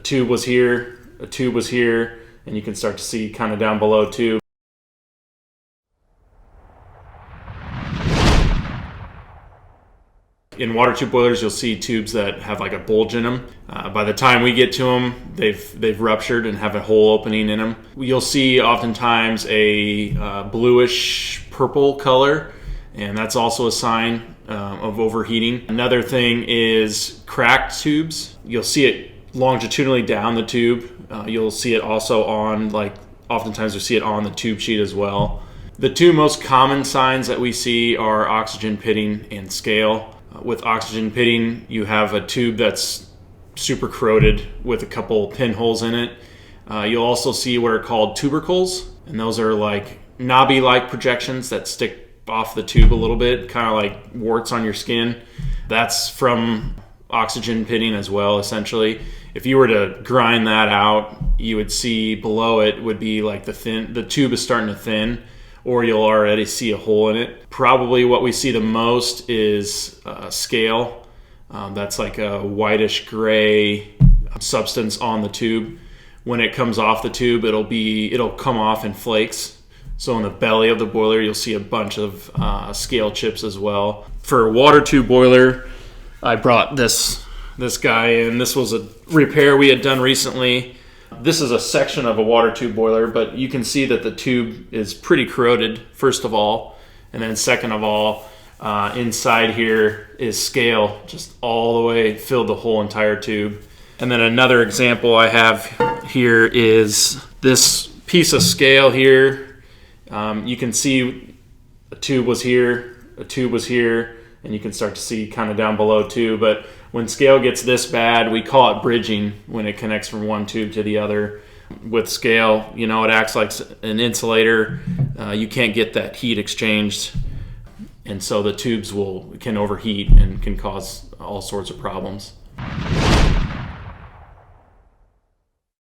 tube was here, a tube was here, and you can start to see kind of down below too. In water tube boilers, you'll see tubes that have like a bulge in them. By the time we get to them, they've ruptured and have a hole opening in them. You'll see oftentimes a bluish purple color, and that's also a sign of overheating. Another thing is cracked tubes. You'll see it longitudinally down the tube. You'll see it also on, oftentimes we see it on the tube sheet as well. The two most common signs that we see are oxygen pitting and scale. With oxygen pitting, you have a tube that's super corroded with a couple pinholes in it. You'll also see what are called tubercles, and those are like knobby-like projections that stick off the tube a little bit, kind of like warts on your skin. That's from oxygen pitting as well, essentially. If you were to grind that out, you would see below it would be like the tube is starting to thin, or you'll already see a hole in it. Probably what we see the most is scale. That's like a whitish gray substance on the tube. When it comes off the tube, it'll come off in flakes. So in the belly of the boiler, you'll see a bunch of scale chips as well. For a water tube boiler, I brought this guy in. This was a repair we had done recently. This is a section of a water tube boiler, but you can see that the tube is pretty corroded, first of all. And then second of all, inside here is scale, just all the way filled the whole entire tube. And then another example I have here is this piece of scale here. You can see a tube was here, a tube was here, and you can start to see kind of down below too. But when scale gets this bad, we call it bridging when it connects from one tube to the other. With scale, it acts like an insulator. You can't get that heat exchanged, and so the tubes can overheat and can cause all sorts of problems.